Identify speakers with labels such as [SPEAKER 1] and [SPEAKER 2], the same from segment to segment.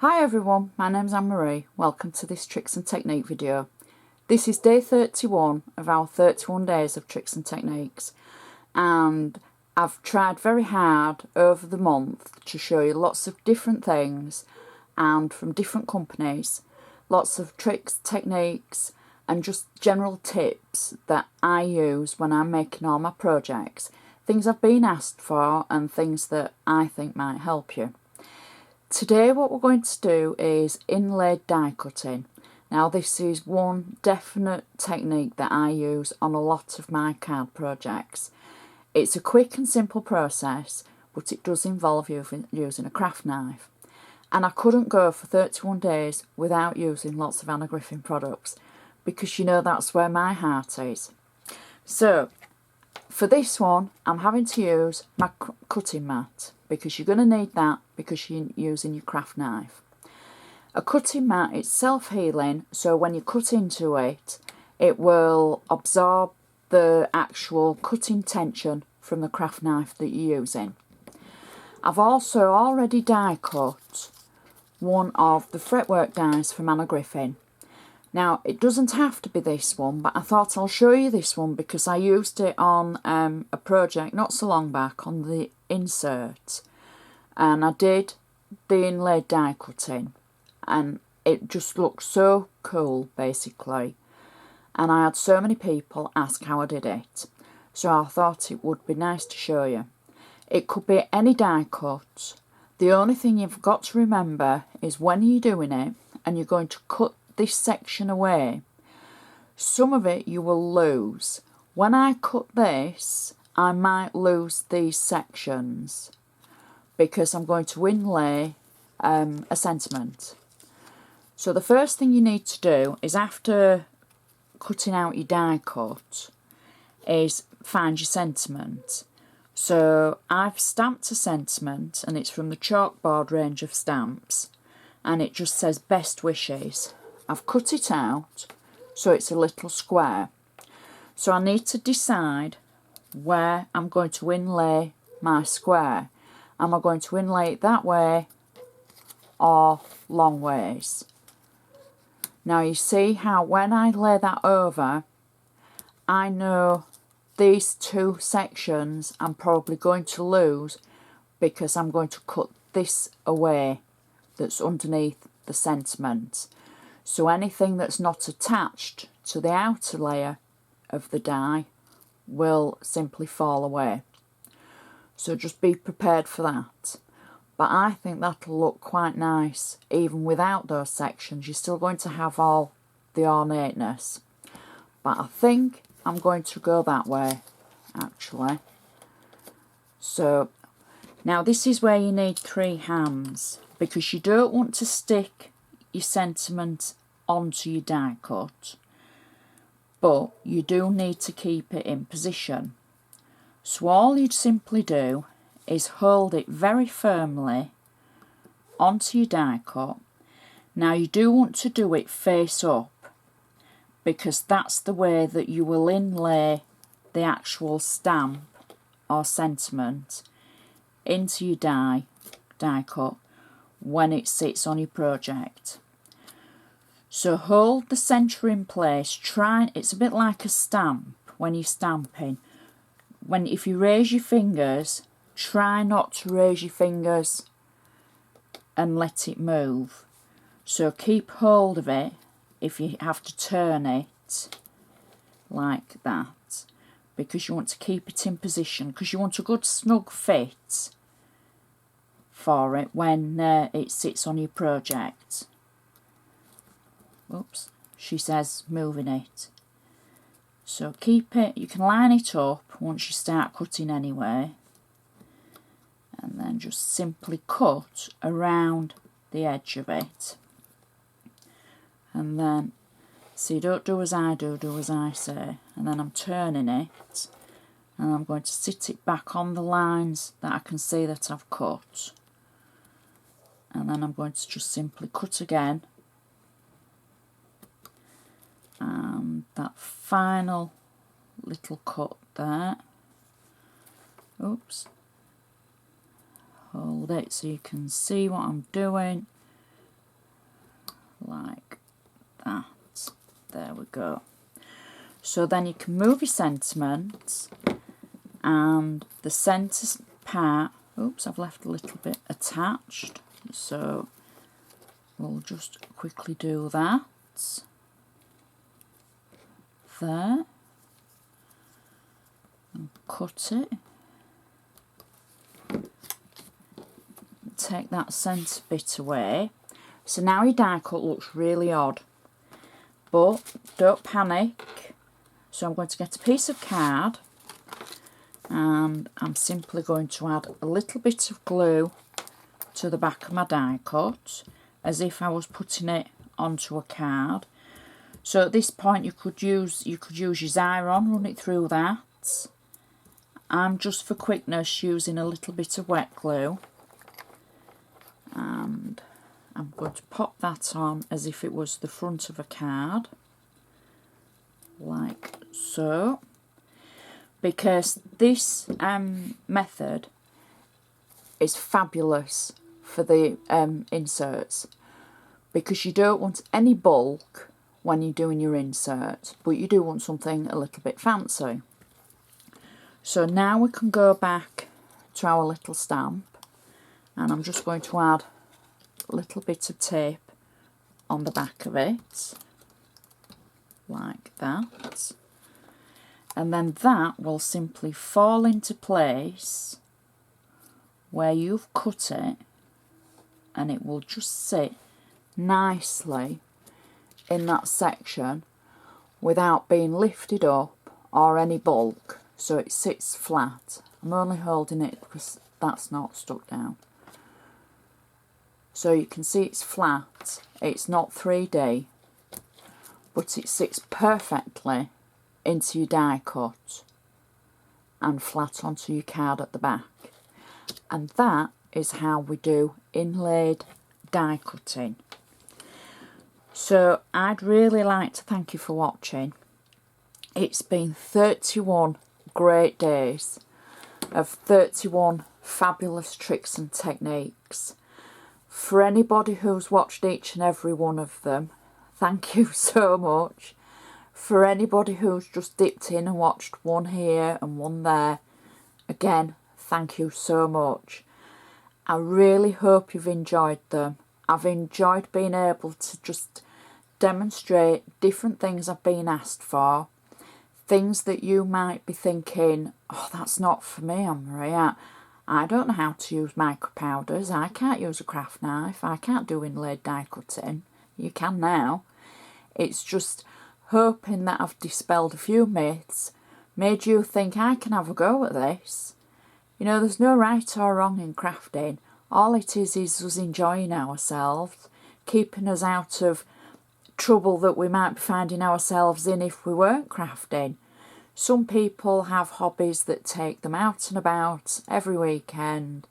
[SPEAKER 1] Hi everyone, my name's Anne Marie. Welcome to this tricks and technique video. This is day 31 of our 31 days of tricks and techniques, and I've tried very hard over the month to show you lots of different things and from different companies, lots of tricks, techniques and just general tips that I use when I'm making all my projects, things I've been asked for and things that I think might help you. Today what we're going to do is inlaid die cutting. Now this is one definite technique that I use on a lot of my card projects. It's a quick and simple process, but it does involve using a craft knife. And I couldn't go for 31 days without using lots of Anna Griffin products, because you know that's where my heart is. So for this one I'm having to use my cutting mat, because you're going to need that because you're using your craft knife. A cutting mat is self-healing, so when you cut into it, it will absorb the actual cutting tension from the craft knife that you're using. I've also already die cut one of the fretwork dies from Anna Griffin. Now it doesn't have to be this one, but I thought I'll show you this one because I used it on a project not so long back on the insert, and I did the inlaid die cutting and it just looked so cool basically, and I had so many people ask how I did it, so I thought it would be nice to show you. It could be any die cut. The only thing you've got to remember is when you're doing it and you're going to cut this section away, some of it you will lose. When I cut this, I might lose these sections because I'm going to inlay a sentiment. So the first thing you need to do is, after cutting out your die cut, is find your sentiment. So I've stamped a sentiment and it's from the chalkboard range of stamps, and it just says best wishes. I've cut it out so it's a little square. So I need to decide where I'm going to inlay my square. Am I going to inlay it that way or long ways? Now you see how when I lay that over, I know these two sections I'm probably going to lose because I'm going to cut this away that's underneath the sentiment. So anything that's not attached to the outer layer of the die will simply fall away. So just be prepared for that. But I think that'll look quite nice even without those sections. You're still going to have all the ornateness. But I think I'm going to go that way actually. So now this is where you need 3 hands, because you don't want to stick your sentiment onto your die cut, but you do need to keep it in position. So all you'd simply do is hold it very firmly onto your die cut. Now you do want to do it face up, because that's the way that you will inlay the actual stamp or sentiment into your die cut when it sits on your project. So hold the centre in place. It's a bit like a stamp when you're stamping. If you raise your fingers, try not to raise your fingers and let it move. So keep hold of it if you have to turn it like that, because you want to keep it in position, because you want a good snug fit for it when it sits on your project. Oops, she says moving it. So keep it, you can line it up once you start cutting anyway, and then just simply cut around the edge of it. And then, see, don't do as I do, do as I say. And then I'm turning it, and I'm going to sit it back on the lines that I can see that I've cut. And then I'm going to just simply cut again. And that final little cut there, oops, hold it so you can see what I'm doing, like that. There we go. So then you can move your sentiments, and the centre part, oops, I've left a little bit attached, so we'll just quickly do that. There. And cut it. Take that centre bit away. So now your die cut looks really odd, but don't panic. So I'm going to get a piece of card, and I'm simply going to add a little bit of glue to the back of my die cut, as if I was putting it onto a card. So at this point you could use your Xyron, run it through that. I'm just for quickness using a little bit of wet glue, and I'm going to pop that on as if it was the front of a card, like so, because this method is fabulous for the inserts, because you don't want any bulk when you're doing your inserts, but you do want something a little bit fancy. So now we can go back to our little stamp, and I'm just going to add a little bit of tape on the back of it, like that, and then that will simply fall into place where you've cut it, and it will just sit nicely in that section without being lifted up or any bulk, so it sits flat. I'm only holding it because that's not stuck down. So you can see it's flat, it's not 3D, but it sits perfectly into your die cut and flat onto your card at the back. And that is how we do inlaid die cutting. So I'd really like to thank you for watching. It's been 31 great days of 31 fabulous tricks and techniques. For anybody who's watched each and every one of them, thank you so much. For anybody who's just dipped in and watched one here and one there, again, thank you so much. I really hope you've enjoyed them. I've enjoyed being able to just demonstrate different things I've been asked for. Things that you might be thinking, oh, that's not for me, Anne-Marie. I don't know how to use micro powders. I can't use a craft knife. I can't do inlaid die cutting. You can now. It's just hoping that I've dispelled a few myths, made you think I can have a go at this. You know, there's no right or wrong in crafting. All it is us enjoying ourselves, keeping us out of trouble that we might be finding ourselves in if we weren't crafting. Some people have hobbies that take them out and about every weekend.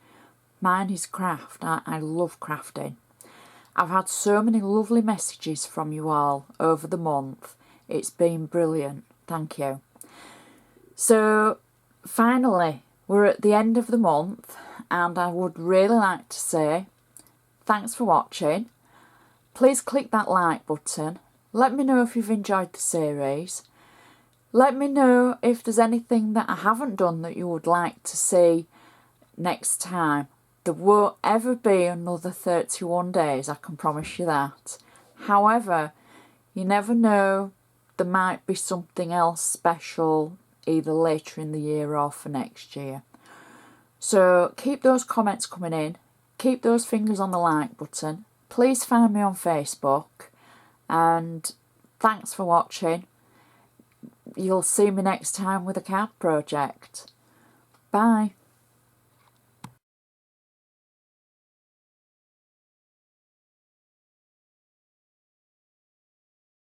[SPEAKER 1] Mine is craft. I love crafting. I've had so many lovely messages from you all over the month. It's been brilliant. Thank you. So finally, we're at the end of the month, and I would really like to say thanks for watching. Please click that like button. Let me know if you've enjoyed the series. Let me know if there's anything that I haven't done that you would like to see next time. There won't ever be another 31 days, I can promise you that. However, you never know, there might be something else special either later in the year or for next year. So keep those comments coming in. Keep those fingers on the like button. Please find me on Facebook, and thanks for watching. You'll see me next time with a card project. Bye.